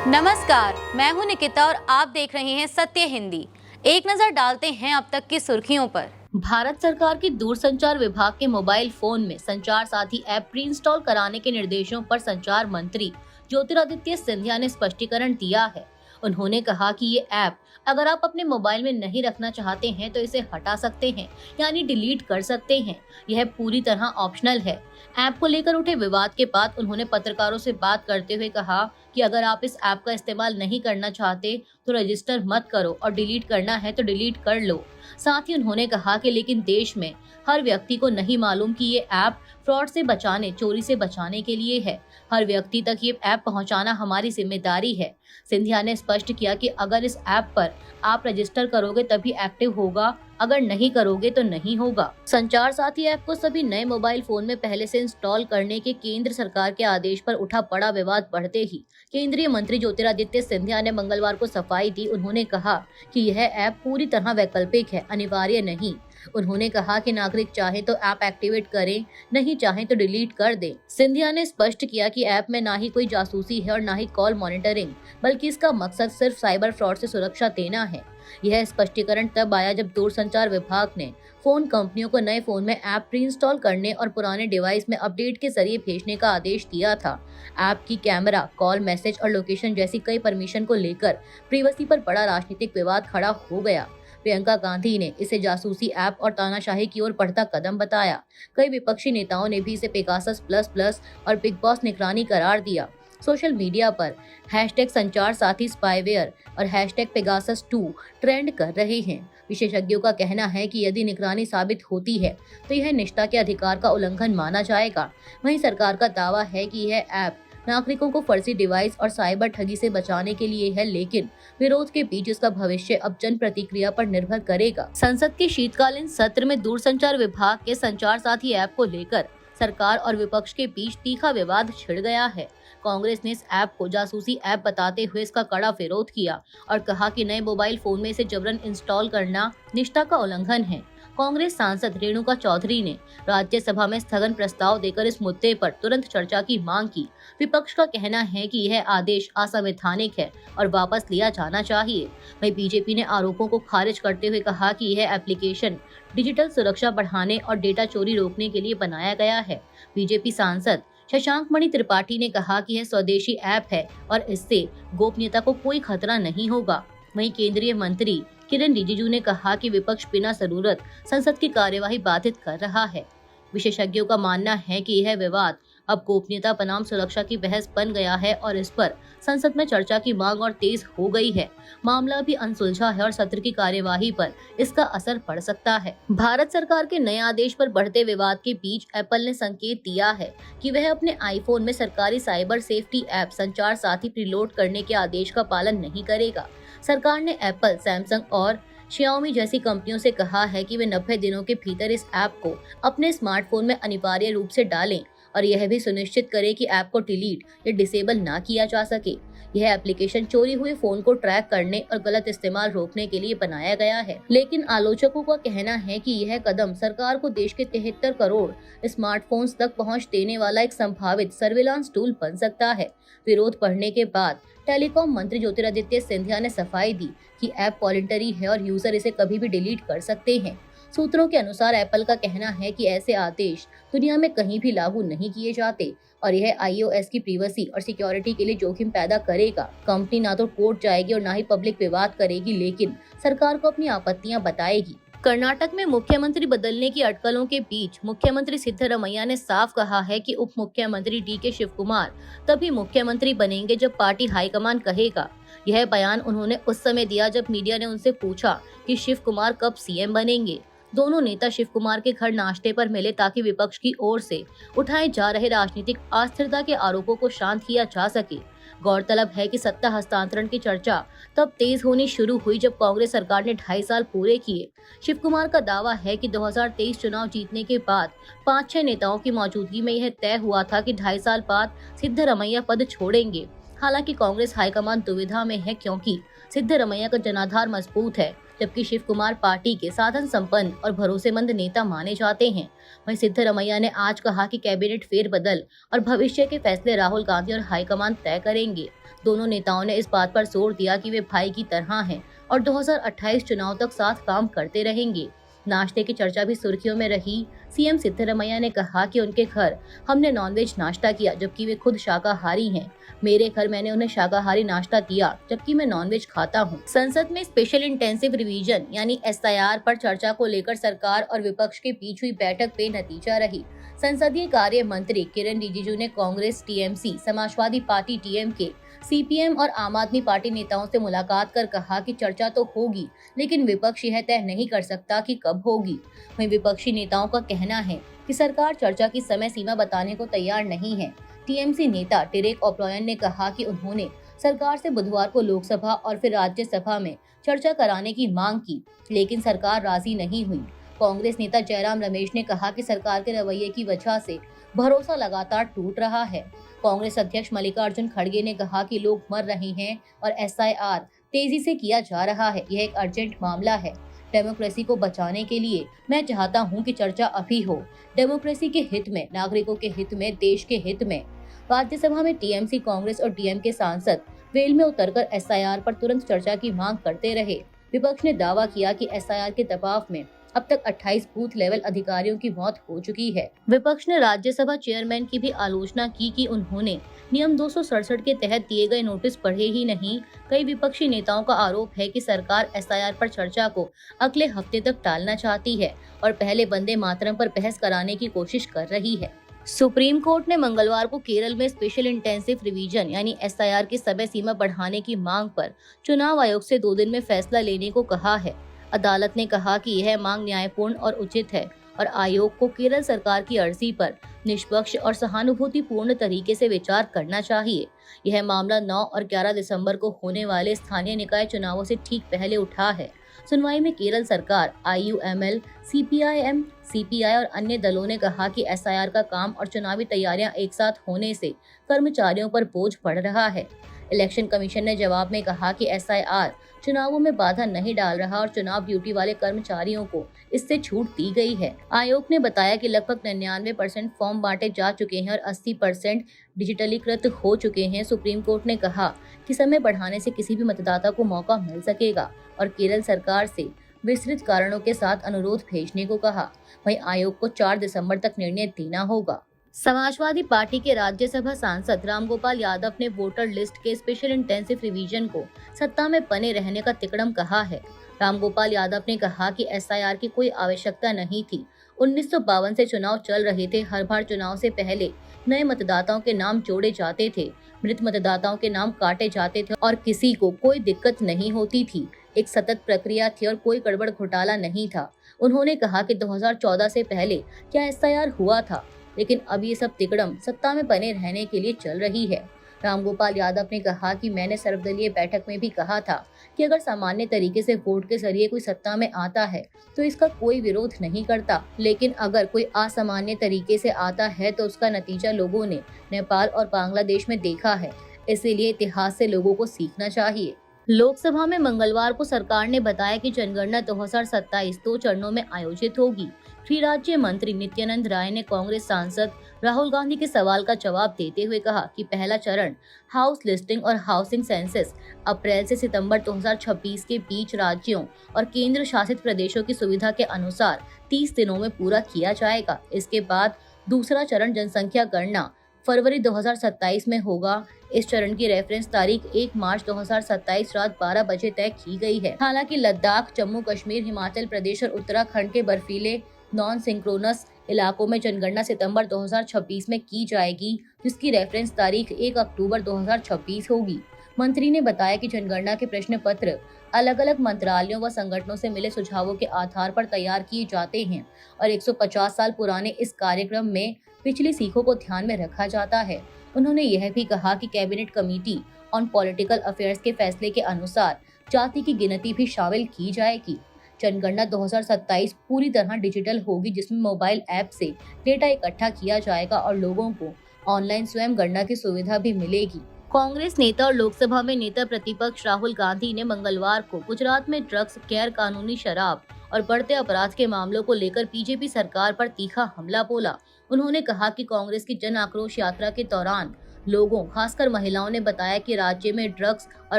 नमस्कार, मैं हूं निकिता और आप देख रहे हैं सत्य हिंदी। एक नजर डालते हैं अब तक की सुर्खियों पर। भारत सरकार की दूरसंचार विभाग के मोबाइल फोन में संचार साथी ऐप प्री इंस्टॉल कराने के निर्देशों पर संचार मंत्री ज्योतिरादित्य सिंधिया ने स्पष्टीकरण दिया है। उन्होंने कहा कि ये ऐप अगर आप अपने मोबाइल में नहीं रखना चाहते हैं तो इसे हटा सकते हैं, यानी डिलीट कर सकते हैं। यह पूरी तरह ऑप्शनल है। ऐप को लेकर उठे विवाद के बाद उन्होंने पत्रकारों से बात करते हुए कहा कि अगर आप इस ऐप का इस्तेमाल नहीं करना चाहते तो रजिस्टर मत करो और डिलीट करना है तो डिलीट कर लो। साथ ही उन्होंने कहा कि लेकिन देश में हर व्यक्ति को नहीं मालूम कि ये ऐप फ्रॉड से बचाने, चोरी से बचाने के लिए है। हर व्यक्ति तक ये ऐप पहुंचाना हमारी जिम्मेदारी है। सिंधिया ने स्पष्ट किया कि अगर इस ऐप पर आप रजिस्टर करोगे तभी एक्टिव होगा, अगर नहीं करोगे तो नहीं होगा। संचार साथी ऐप को सभी नए मोबाइल फोन में पहले से इंस्टॉल करने के केंद्र सरकार के आदेश पर उठा बड़ा विवाद बढ़ते ही केंद्रीय मंत्री ज्योतिरादित्य सिंधिया ने मंगलवार को सफाई दी। उन्होंने कहा कि यह ऐप पूरी तरह वैकल्पिक है, अनिवार्य नहीं। उन्होंने कहा कि नागरिक चाहे तो ऐप एक्टिवेट करें, नहीं चाहे तो डिलीट कर दें। सिंधिया ने स्पष्ट किया कि ऐप में ना ही कोई जासूसी है और ना ही कॉल मॉनिटरिंग, बल्कि इसका मकसद सिर्फ साइबर फ्रॉड से सुरक्षा देना है। यह स्पष्टीकरण तब आया जब दूरसंचार विभाग ने फोन कंपनियों को नए फोन में ऐप प्री इंस्टॉल करने और पुराने डिवाइस में अपडेट के जरिए भेजने का आदेश दिया था। ऐप की कैमरा, कॉल, मैसेज और लोकेशन जैसी कई परमिशन को लेकर प्रिवेसी पर बड़ा राजनीतिक विवाद खड़ा हो गया। प्रियंका गांधी ने इसे जासूसी ऐप और तानाशाही की ओर बढ़ता कदम बताया। कई विपक्षी नेताओं ने भी इसे पेगासस प्लस प्लस और बिग बॉस निगरानी करार दिया। सोशल मीडिया पर हैशटैग संचार साथी स्पाईवेयर और हैशटैग पेगासस 2 ट्रेंड कर रहे हैं। विशेषज्ञों का कहना है कि यदि निगरानी साबित होती है तो यह निष्ठा के अधिकार का उल्लंघन माना जाएगा। वहीं सरकार का दावा है कि यह ऐप नागरिकों को फर्जी डिवाइस और साइबर ठगी से बचाने के लिए है, लेकिन विरोध के बीच इसका भविष्य अब जन प्रतिक्रिया पर निर्भर करेगा। संसद के शीतकालीन सत्र में दूरसंचार विभाग के संचार साथी ऐप को लेकर सरकार और विपक्ष के बीच तीखा विवाद छिड़ गया है। कांग्रेस ने इस ऐप को जासूसी ऐप बताते हुए इसका कड़ा विरोध किया और कहा कि नए मोबाइल फोन में इसे जबरन इंस्टॉल करना निष्ठा का उल्लंघन है। कांग्रेस सांसद रेणुका चौधरी ने राज्यसभा में स्थगन प्रस्ताव देकर इस मुद्दे पर तुरंत चर्चा की मांग की। विपक्ष का कहना है कि यह आदेश असंवैधानिक है और वापस लिया जाना चाहिए। वहीं बीजेपी ने आरोपों को खारिज करते हुए कहा कि यह एप्लीकेशन डिजिटल सुरक्षा बढ़ाने और डेटा चोरी रोकने के लिए बनाया गया है। बीजेपी सांसद शशांक मणि त्रिपाठी ने कहा कि यह स्वदेशी ऐप है और इससे गोपनीयता को कोई खतरा नहीं होगा। वहीं केंद्रीय मंत्री किरण रिजिजू ने कहा कि विपक्ष बिना जरूरत संसद की कार्यवाही बाधित कर रहा है। विशेषज्ञों का मानना है कि यह विवाद अब गोपनीयता बनाम सुरक्षा की बहस बन गया है और इस पर संसद में चर्चा की मांग और तेज हो गई है। मामला भी अनसुलझा है और सत्र की कार्यवाही पर इसका असर पड़ सकता है। भारत सरकार के नए आदेश पर बढ़ते विवाद के बीच एप्पल ने संकेत दिया है कि वह अपने आईफोन में सरकारी साइबर सेफ्टी ऐप संचार साथी प्रीलोड करने के आदेश का पालन नहीं करेगा। सरकार ने एप्पल, सैमसंग और Xiaomi जैसी कंपनियों से कहा है कि वे 90 दिनों के भीतर इस ऐप को अपने स्मार्टफोन में अनिवार्य रूप से डालें और यह भी सुनिश्चित करें कि ऐप को डिलीट या डिसेबल ना किया जा सके। यह एप्लीकेशन चोरी हुए फोन को ट्रैक करने और गलत इस्तेमाल रोकने के लिए बनाया गया है, लेकिन आलोचकों का कहना है कि यह कदम सरकार को देश के 73 करोड़ स्मार्टफोन्स तक पहुंच देने वाला एक संभावित सर्विलांस टूल बन सकता है। विरोध बढ़ने के बाद टेलीकॉम मंत्री ज्योतिरादित्य सिंधिया ने सफाई दी कि ऐप वॉलंटरी है और यूजर इसे कभी भी डिलीट कर सकते हैं। सूत्रों के अनुसार एप्पल का कहना है कि ऐसे आदेश दुनिया में कहीं भी लागू नहीं किए जाते और यह iOS की प्राइवेसी और सिक्योरिटी के लिए जोखिम पैदा करेगा। कंपनी ना तो कोर्ट जाएगी और ना ही पब्लिक विवाद करेगी, लेकिन सरकार को अपनी आपत्तियां बताएगी। कर्नाटक में मुख्यमंत्री बदलने की अटकलों के बीच मुख्यमंत्री सिद्धरमैया ने साफ कहा है कि उप मुख्यमंत्री DK शिवकुमार तभी मुख्यमंत्री बनेंगे जब पार्टी हाईकमान कहेगा। यह बयान उन्होंने उस समय दिया जब मीडिया ने उनसे पूछा कि शिवकुमार कब CM बनेंगे। दोनों नेता शिवकुमार के घर नाश्ते पर मिले ताकि विपक्ष की ओर से उठाए जा रहे राजनीतिक अस्थिरता के आरोपों को शांत किया जा सके। गौरतलब है कि सत्ता हस्तांतरण की चर्चा तब तेज होनी शुरू हुई जब कांग्रेस सरकार ने 2.5 साल पूरे किए। शिवकुमार का दावा है कि 2023 चुनाव जीतने के बाद 5-6 नेताओं की मौजूदगी में यह तय हुआ था कि 2.5 साल बाद सिद्धरमैया पद छोड़ेंगे। हालांकि कांग्रेस हाईकमान दुविधा में है क्योंकि सिद्धरमैया का जनाधार मजबूत है। जबकि शिव कुमार पार्टी के साधन संपन्न और भरोसेमंद नेता माने जाते हैं। वहीं सिद्धरमैया ने आज कहा कि कैबिनेट फेरबदल और भविष्य के फैसले राहुल गांधी और हाईकमान तय करेंगे। दोनों नेताओं ने इस बात पर जोर दिया कि वे भाई की तरह हैं और 2028 चुनाव तक साथ काम करते रहेंगे। नाश्ते की चर्चा भी सुर्खियों में रही। सीएम सिद्धरमैया ने कहा कि उनके घर हमने नॉनवेज नाश्ता किया जबकि वे खुद शाकाहारी हैं। मेरे घर मैंने उन्हें शाकाहारी नाश्ता दिया जबकि मैं नॉनवेज खाता हूं। संसद में स्पेशल इंटेंसिव रिवीजन यानी SIR पर चर्चा को लेकर सरकार और विपक्ष के बीच हुई बैठक बेनतीजा रही। संसदीय कार्य मंत्री किरेन रिजिजू ने Congress, TMC, Samajwadi party TMK, CPM और आम आदमी पार्टी नेताओं से मुलाकात कर कहा कि चर्चा तो होगी, लेकिन विपक्ष यह तय नहीं कर सकता कि कब होगी। वहीं विपक्षी नेताओं का कहना है कि सरकार चर्चा की समय सीमा बताने को तैयार नहीं है। TMC नेता टेरेक ओब्रायन ने कहा कि उन्होंने सरकार से बुधवार को लोकसभा और फिर राज्यसभा में चर्चा कराने की मांग की, लेकिन सरकार राजी नहीं हुई। कांग्रेस नेता जयराम रमेश ने कहा कि सरकार के रवैये की वजह से भरोसा लगातार टूट रहा है। कांग्रेस अध्यक्ष मल्लिकार्जुन खड़गे ने कहा कि लोग मर रहे हैं और SIR तेजी से किया जा रहा है। यह एक अर्जेंट मामला है। डेमोक्रेसी को बचाने के लिए मैं चाहता हूं कि चर्चा अभी हो। डेमोक्रेसी के हित में, नागरिकों के हित में, देश के हित में। राज्यसभा में TMC, कांग्रेस और DMK सांसद वेल में उतरकर SIR पर तुरंत चर्चा की मांग करते रहे। विपक्ष ने दावा किया कि SIR के दबाव में अब तक 28 बूथ लेवल अधिकारियों की मौत हो चुकी है। विपक्ष ने राज्यसभा चेयरमैन की भी आलोचना की कि उन्होंने नियम 267 के तहत दिए गए नोटिस पढ़े ही नहीं। कई विपक्षी नेताओं का आरोप है कि सरकार SIR पर चर्चा को अगले हफ्ते तक टालना चाहती है और पहले वंदे मातरम पर बहस कराने की कोशिश कर रही है। सुप्रीम कोर्ट ने मंगलवार को केरल में स्पेशल इंटेंसिव रिवीजन यानी SIR की समय सीमा बढ़ाने की मांग पर चुनाव आयोग से 2 दिन में फैसला लेने को कहा है। अदालत ने कहा कि यह मांग न्यायपूर्ण और उचित है और आयोग को केरल सरकार की अर्जी पर निष्पक्ष और सहानुभूतिपूर्ण तरीके से विचार करना चाहिए। यह मामला 9 और 11 दिसंबर को होने वाले स्थानीय निकाय चुनावों से ठीक पहले उठा है। सुनवाई में केरल सरकार, IUML, CPIM, CPI और अन्य दलों ने कहा कि SIR का काम और चुनावी तैयारियां एक साथ होने से कर्मचारियों पर बोझ पड़ रहा है। इलेक्शन कमीशन ने जवाब में कहा कि SIR चुनावों में बाधा नहीं डाल रहा और चुनाव ड्यूटी वाले कर्मचारियों को इससे छूट दी गई है। आयोग ने बताया कि लगभग 99% फॉर्म बांटे जा चुके हैं और 80% डिजिटलीकृत हो चुके हैं। सुप्रीम कोर्ट ने कहा कि समय बढ़ाने से किसी भी मतदाता को मौका मिल सकेगा और केरल सरकार से विस्तृत कारणों के साथ अनुरोध भेजने को कहा। वहीं आयोग को 4 दिसंबर तक निर्णय देना होगा। समाजवादी पार्टी के राज्यसभा सांसद रामगोपाल यादव ने वोटर लिस्ट के स्पेशल इंटेंसिव रिवीजन को सत्ता में बने रहने का तिकड़म कहा है। रामगोपाल यादव ने कहा कि SIR की कोई आवश्यकता नहीं थी। 1952 से चुनाव चल रहे थे। हर बार चुनाव से पहले नए मतदाताओं के नाम जोड़े जाते थे, मृत मतदाताओं के नाम काटे जाते थे और किसी को कोई दिक्कत नहीं होती थी। एक सतत प्रक्रिया थी और कोई गड़बड़ घोटाला नहीं था। उन्होंने कहा कि 2014 से पहले क्या SIR हुआ था, लेकिन अब ये सब तिकड़म सत्ता में बने रहने के लिए चल रही है। रामगोपाल यादव ने कहा कि मैंने सर्वदलीय बैठक में भी कहा था कि अगर सामान्य तरीके से वोट के जरिए कोई सत्ता में आता है तो इसका कोई विरोध नहीं करता, लेकिन अगर कोई असामान्य तरीके से आता है तो उसका नतीजा लोगों ने नेपाल और बांग्लादेश में देखा है। इसीलिए इतिहास से लोगों को सीखना चाहिए। लोकसभा में मंगलवार को सरकार ने बताया कि जनगणना 2027 2 चरणों में आयोजित होगी। गृह राज्य मंत्री नित्यानंद राय ने कांग्रेस सांसद राहुल गांधी के सवाल का जवाब देते हुए कहा कि पहला चरण हाउस लिस्टिंग और हाउसिंग सेंसस अप्रैल से सितंबर 2026 के बीच राज्यों और केंद्र शासित प्रदेशों की सुविधा के अनुसार 30 दिनों में पूरा किया जाएगा। इसके बाद दूसरा चरण जनसंख्या गणना फरवरी 2027 में होगा। इस चरण की रेफरेंस तारीख 1 मार्च 2027 रात 12 बजे तय की गई है। हालांकि लद्दाख, जम्मू कश्मीर, हिमाचल प्रदेश और उत्तराखंड के बर्फीले नॉन सिंक्रोनस इलाकों में जनगणना सितंबर 2026 में की जाएगी, जिसकी रेफरेंस तारीख 1 अक्टूबर 2026 होगी। मंत्री ने बताया कि जनगणना के प्रश्न पत्र अलग अलग मंत्रालयों व संगठनों से मिले सुझावों के आधार पर तैयार किए जाते हैं और 150 साल पुराने इस कार्यक्रम में पिछली सीखों को ध्यान में रखा जाता है। उन्होंने यह भी कहा कि cabinet committee on political affairs के फैसले के अनुसार जाति की गिनती भी शामिल की जाएगी। जनगणना 2027 पूरी तरह डिजिटल होगी, जिसमें मोबाइल ऐप से डेटा इकट्ठा किया जाएगा और लोगों को ऑनलाइन स्वयं गणना की सुविधा भी मिलेगी। कांग्रेस नेता और लोकसभा में नेता प्रतिपक्ष राहुल गांधी ने मंगलवार को गुजरात में ड्रग्स, गैर कानूनी शराब और बढ़ते अपराध के मामलों को लेकर बीजेपी सरकार पर तीखा हमला बोला। उन्होंने कहा कि कांग्रेस की जन आक्रोश यात्रा के दौरान लोगों, खासकर महिलाओं ने बताया कि राज्य में ड्रग्स और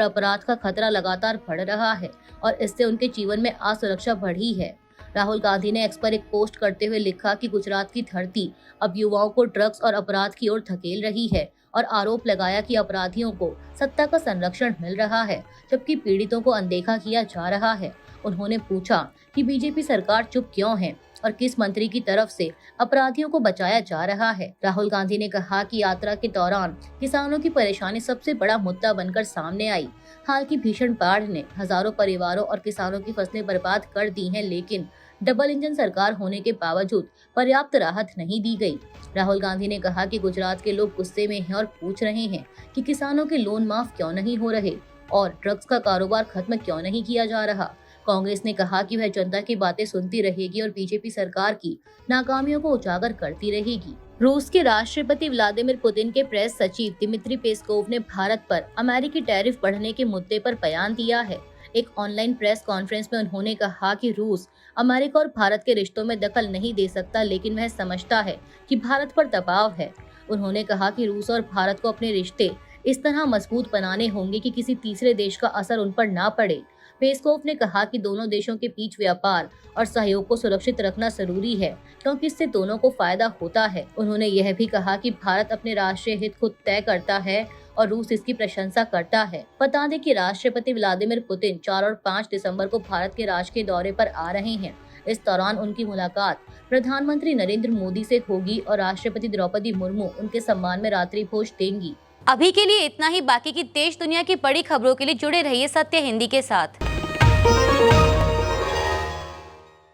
अपराध का खतरा लगातार बढ़ रहा है और इससे उनके जीवन में असुरक्षा बढ़ी है। राहुल गांधी ने एक्स पर एक पोस्ट करते हुए लिखा कि गुजरात की धरती अब युवाओं को ड्रग्स और अपराध की ओर धकेल रही है और आरोप लगाया कि अपराधियों को सत्ता का संरक्षण मिल रहा है जबकि पीड़ितों को अनदेखा किया जा रहा है। उन्होंने पूछा कि बीजेपी सरकार चुप क्यों है और किस मंत्री की तरफ से अपराधियों को बचाया जा रहा है। राहुल गांधी ने कहा कि यात्रा के दौरान किसानों की परेशानी सबसे बड़ा मुद्दा बनकर सामने आई। हाल की भीषण बाढ़ ने हजारों परिवारों और किसानों की फसलें बर्बाद कर दी हैं, लेकिन डबल इंजन सरकार होने के बावजूद पर्याप्त राहत नहीं दी गई। राहुल गांधी ने कहा कि गुजरात के लोग गुस्से में हैं और पूछ रहे हैं कि किसानों के लोन माफ क्यों नहीं हो रहे और ड्रग्स का कारोबार खत्म क्यों नहीं किया जा रहा। कांग्रेस ने कहा कि वह जनता की बातें सुनती रहेगी और बीजेपी सरकार की नाकामियों को उजागर करती रहेगी। रूस के राष्ट्रपति व्लादिमीर पुतिन के प्रेस सचिव दिमित्री पेस्कोव ने भारत पर अमेरिकी टैरिफ बढ़ने के मुद्दे पर बयान दिया है। एक ऑनलाइन प्रेस कॉन्फ्रेंस में उन्होंने कहा कि रूस अमेरिका और भारत के रिश्तों में दखल नहीं दे सकता, लेकिन वह समझता है कि भारत पर दबाव है। उन्होंने कहा कि रूस और भारत को अपने रिश्ते इस तरह मजबूत बनाने होंगे कि किसी तीसरे देश का असर उन पर ना पड़े। पेस्कोव ने कहा कि दोनों देशों के बीच व्यापार और सहयोग को सुरक्षित रखना जरूरी है क्योंकि इससे दोनों को फायदा होता है। उन्होंने यह भी कहा कि भारत अपने राष्ट्रीय हित खुद तय करता है और रूस इसकी प्रशंसा करता है। बता दें कि राष्ट्रपति व्लादिमीर पुतिन 4 और 5 दिसंबर को भारत के राजकीय दौरे पर आ रहे हैं। इस दौरान उनकी मुलाकात प्रधानमंत्री नरेंद्र मोदी से होगी और राष्ट्रपति द्रौपदी मुर्मू उनके सम्मान में रात्रि भोज देंगी। अभी के लिए इतना ही। बाकी की देश दुनिया की बड़ी खबरों के लिए जुड़े रहिए सत्य हिंदी के साथ।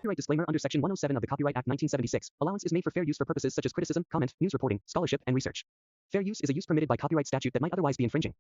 Copyright disclaimer under Section 107 of the Copyright Act 1976. Allowance is made for fair use for purposes such as criticism, comment, news reporting, scholarship, and research. Fair use is a use permitted by copyright statute that might otherwise be infringing.